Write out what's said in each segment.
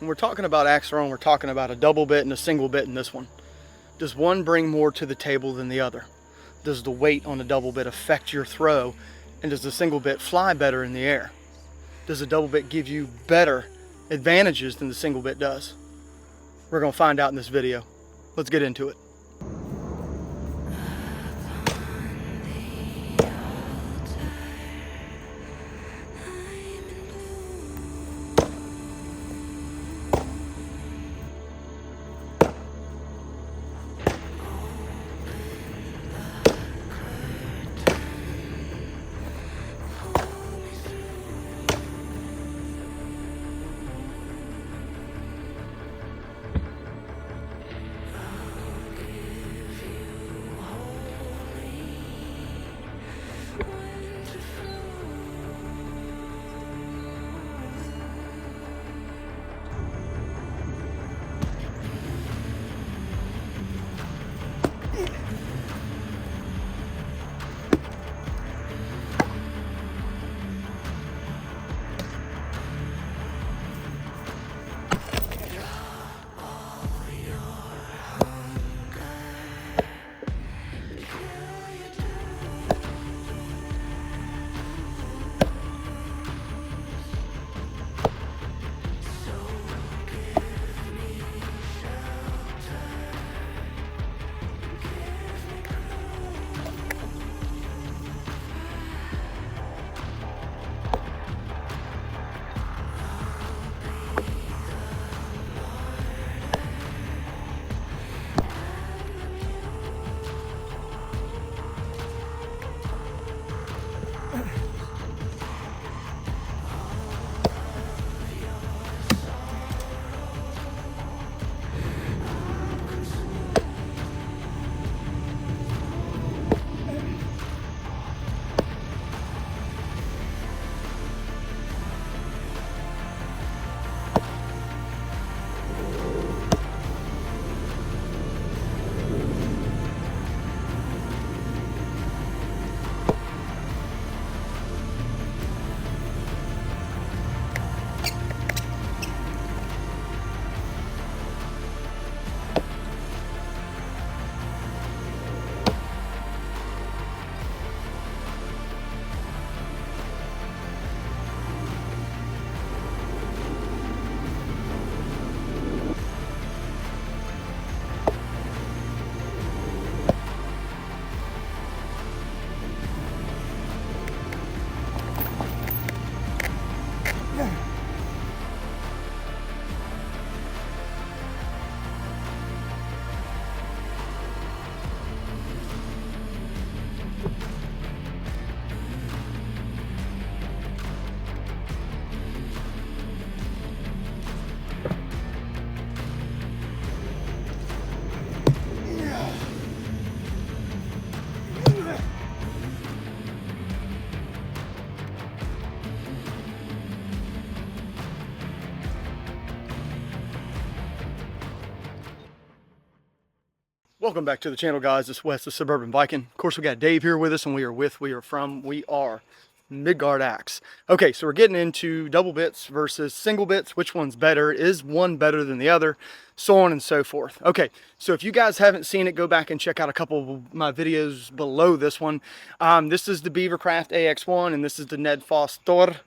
when we're talking about axe throwing, we're talking about a double bit and a single bit in this one. Does one bring more to the table than the other? Does the weight on a double bit affect your throw? And does the single bit fly better in the air? Does the double bit give you better advantages than the single bit does? We're going to find out in this video. Let's get into it. Welcome back to the channel, guys. It's Wes, the Suburban Viking. Of course, we got Dave here with us, and we are Midgard Axe. Okay, so we're getting into double bits versus single bits. Which one's better? Is one better than the other? So on and so forth. Okay, so if you guys haven't seen it, go back and check out a couple of my videos below this one. This is the Beavercraft AX1, and this is the Ned Foster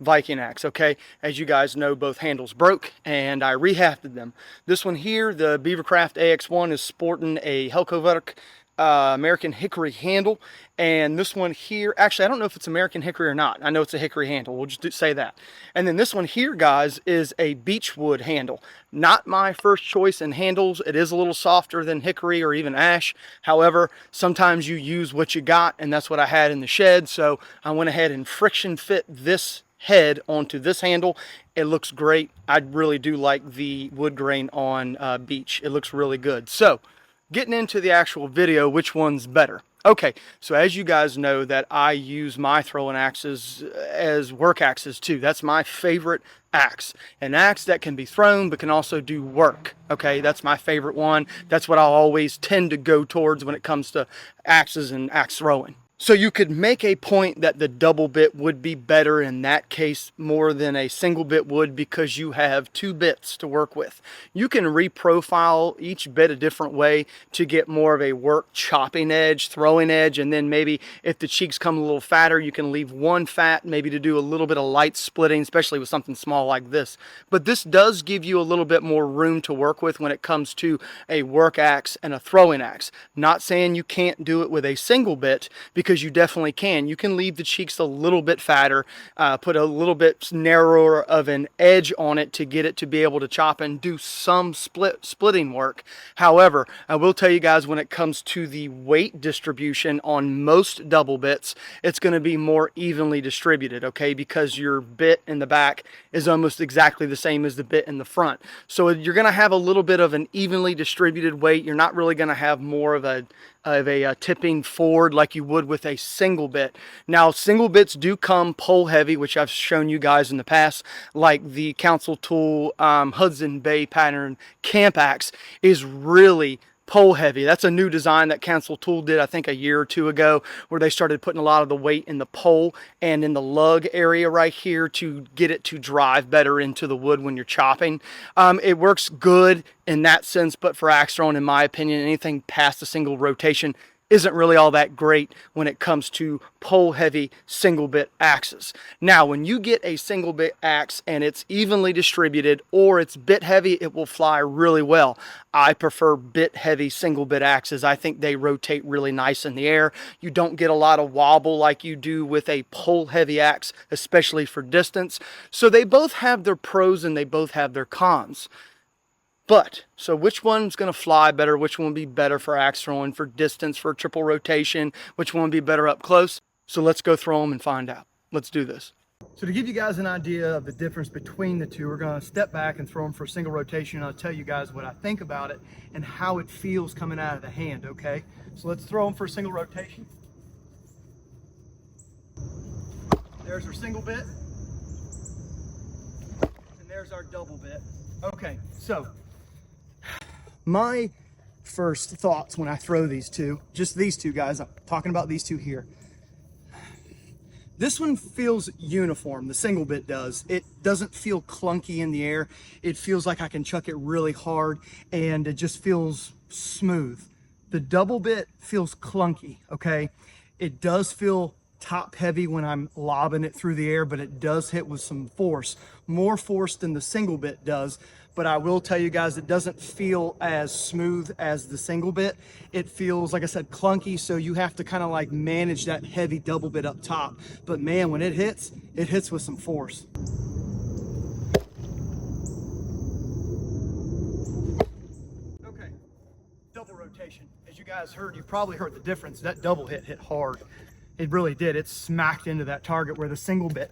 Viking axe. Okay, as you guys know, both handles broke and I rehafted them. This one here, the Beavercraft AX1, is sporting a Helkoverk American hickory handle, and this one here, actually I don't know if it's American hickory or not. I know it's a hickory handle, we'll just say that. And then this one here, guys, is a beechwood handle. Not my first choice in handles. It is a little softer than hickory or even ash. However, sometimes you use what you got, and that's what I had in the shed, so I went ahead and friction fit this head onto this handle. It looks great. I really do like the wood grain on beech. It looks really good. So getting into the actual video, which one's better? Okay, so as you guys know, that I use my throwing axes as work axes too. That's my favorite axe. An axe that can be thrown but can also do work. Okay, that's my favorite one. That's what I'll always tend to go towards when it comes to axes and axe throwing. So you could make a point that the double bit would be better in that case more than a single bit would, because you have two bits to work with. You can reprofile each bit a different way to get more of a work chopping edge, throwing edge, and then maybe if the cheeks come a little fatter, you can leave one fat maybe to do a little bit of light splitting, especially with something small like this. But this does give you a little bit more room to work with when it comes to a work axe and a throwing axe. Not saying you can't do it with a single bit, because you definitely can. You can leave the cheeks a little bit fatter, put a little bit narrower of an edge on it to get it to be able to chop and do some splitting work. However, I will tell you guys, when it comes to the weight distribution on most double bits, it's going to be more evenly distributed, okay, because your bit in the back is almost exactly the same as the bit in the front. So you're going to have a little bit of an evenly distributed weight. You're not really going to have more of a tipping forward like you would with a single bit. Now, single bits do come pole heavy, which I've shown you guys in the past, like the Council Tool Hudson Bay pattern camp axe is really pole heavy. That's a new design that Council Tool did, I think, a year or two ago, where they started putting a lot of the weight in the pole and in the lug area right here to get it to drive better into the wood when you're chopping. It works good in that sense, but for axe throwing, in my opinion, anything past a single rotation isn't really all that great when it comes to pole heavy single bit axes. Now, when you get a single bit axe and it's evenly distributed or it's bit heavy, it will fly really well. I prefer bit heavy single bit axes. I think they rotate really nice in the air. You don't get a lot of wobble like you do with a pole heavy axe, especially for distance. So they both have their pros and they both have their cons. But, so which one's going to fly better? Which one will be better for axe throwing, for distance, for triple rotation? Which one will be better up close? So let's go throw them and find out. Let's do this. So to give you guys an idea of the difference between the two, we're going to step back and throw them for a single rotation, and I'll tell you guys what I think about it and how it feels coming out of the hand, okay? So let's throw them for a single rotation. There's our single bit. And there's our double bit. Okay, so my first thoughts when I throw these two, just these two guys, I'm talking about these two here. This one feels uniform, the single bit does. It doesn't feel clunky in the air. It feels like I can chuck it really hard and it just feels smooth. The double bit feels clunky, okay? It does feel top heavy when I'm lobbing it through the air, but it does hit with some force, more force than the single bit does. But I will tell you guys, it doesn't feel as smooth as the single bit. It feels, like I said, clunky, so you have to kind of like manage that heavy double bit up top. But man, when it hits with some force. Okay, double rotation. As you guys heard, you probably heard the difference. That double hit hard. It really did. It smacked into that target, where the single bit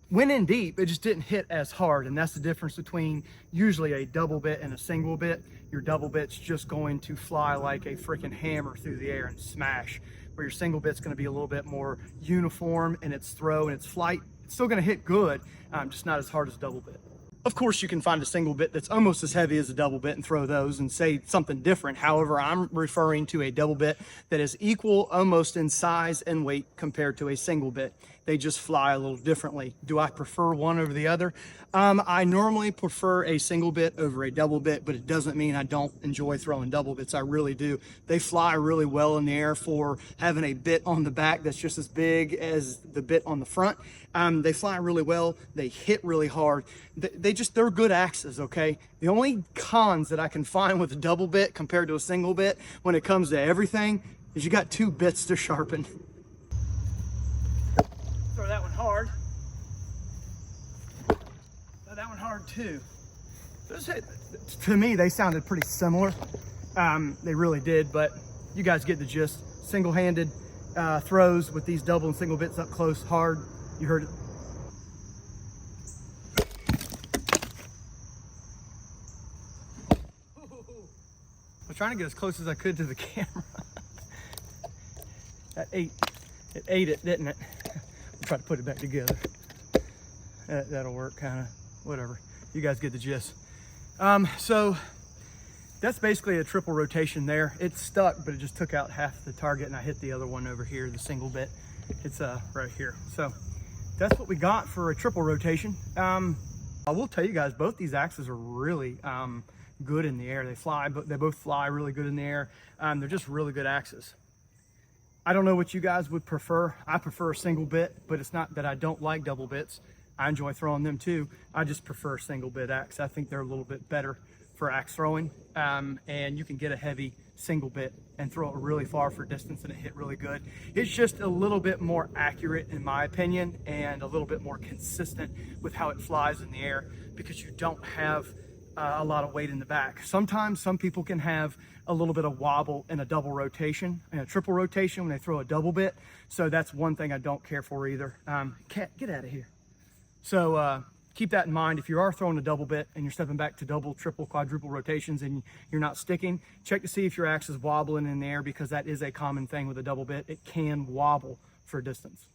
went in deep, it just didn't hit as hard. And that's the difference between usually a double bit and a single bit. Your double bit's just going to fly like a freaking hammer through the air and smash, where your single bit's going to be a little bit more uniform in its throw and its flight. It's still going to hit good, just not as hard as a double bit. Of course, you can find a single bit that's almost as heavy as a double bit and throw those and say something different. However, I'm referring to a double bit that is equal almost in size and weight compared to a single bit. They just fly a little differently. Do I prefer one over the other? I normally prefer a single bit over a double bit, but it doesn't mean I don't enjoy throwing double bits. I really do. They fly really well in the air for having a bit on the back that's just as big as the bit on the front. They fly really well. They hit really hard. They're good axes, okay? The only cons that I can find with a double bit compared to a single bit when it comes to everything is you got two bits to sharpen. Throw that one hard. Throw that one hard too. To me, they sounded pretty similar. They really did, but you guys get the gist. Single-handed throws with these double and single bits up close, hard. You heard it. I was trying to get as close as I could to the camera. It ate it, didn't it? I'll try to put it back together. That'll work, kind of, whatever. You guys get the gist. So that's basically a triple rotation there. It's stuck, but it just took out half the target, and I hit the other one over here, the single bit. It's right here. So that's what we got for a triple rotation. I will tell you guys, both these axes are really good in the air. They both fly really good in the air. They're just really good axes. I don't know what you guys would prefer. I prefer a single bit, but it's not that I don't like double bits. I enjoy throwing them too. I just prefer a single bit axe. I think they're a little bit better for axe throwing, and you can get a heavy single bit and throw it really far for distance and it hit really good. It's just a little bit more accurate in my opinion, and a little bit more consistent with how it flies in the air, because you don't have a lot of weight in the back. Sometimes some people can have a little bit of wobble in a double rotation and a triple rotation when they throw a double bit. So that's one thing I don't care for either. Cat, get out of here. So keep that in mind. If you are throwing a double bit and you're stepping back to double, triple, quadruple rotations and you're not sticking, check to see if your axe is wobbling in the air, because that is a common thing with a double bit. It can wobble for distance.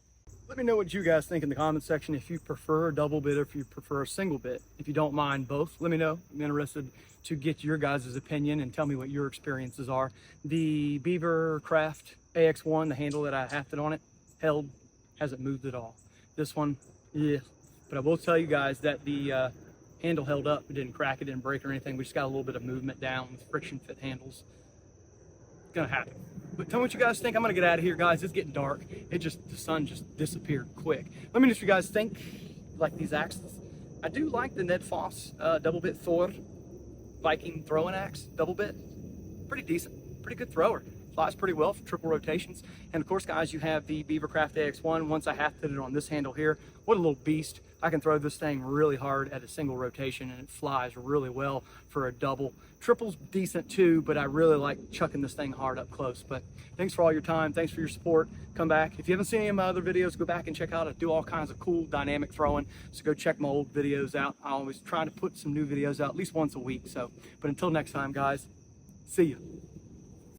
Let me know what you guys think in the comment section, if you prefer a double bit or if you prefer a single bit. If you don't mind both, let me know. I'm interested to get your guys' opinion and tell me what your experiences are. The Beaver Craft AX1, the handle that I hafted on it, held, hasn't moved at all. This one, yeah. But I will tell you guys that the handle held up. It didn't crack, it didn't break or anything. We just got a little bit of movement down with friction fit handles. It's gonna happen. But tell me what you guys think. I'm gonna get out of here, guys. It's getting dark. The sun just disappeared quick. Let me know what you guys think, like these axes. I do like the Ned Foss double bit Thor Viking throwing axe, double bit. Pretty decent, pretty good thrower. Flies pretty well for triple rotations. And of course, guys, you have the Beavercraft AX1. Once I hafted it on this handle here, what a little beast. I can throw this thing really hard at a single rotation and it flies really well for a double. Triple's decent too, but I really like chucking this thing hard up close. But thanks for all your time. Thanks for your support. Come back. If you haven't seen any of my other videos, go back and check out. I do all kinds of cool dynamic throwing. So go check my old videos out. I always try to put some new videos out at least once a week. But until next time, guys, see you.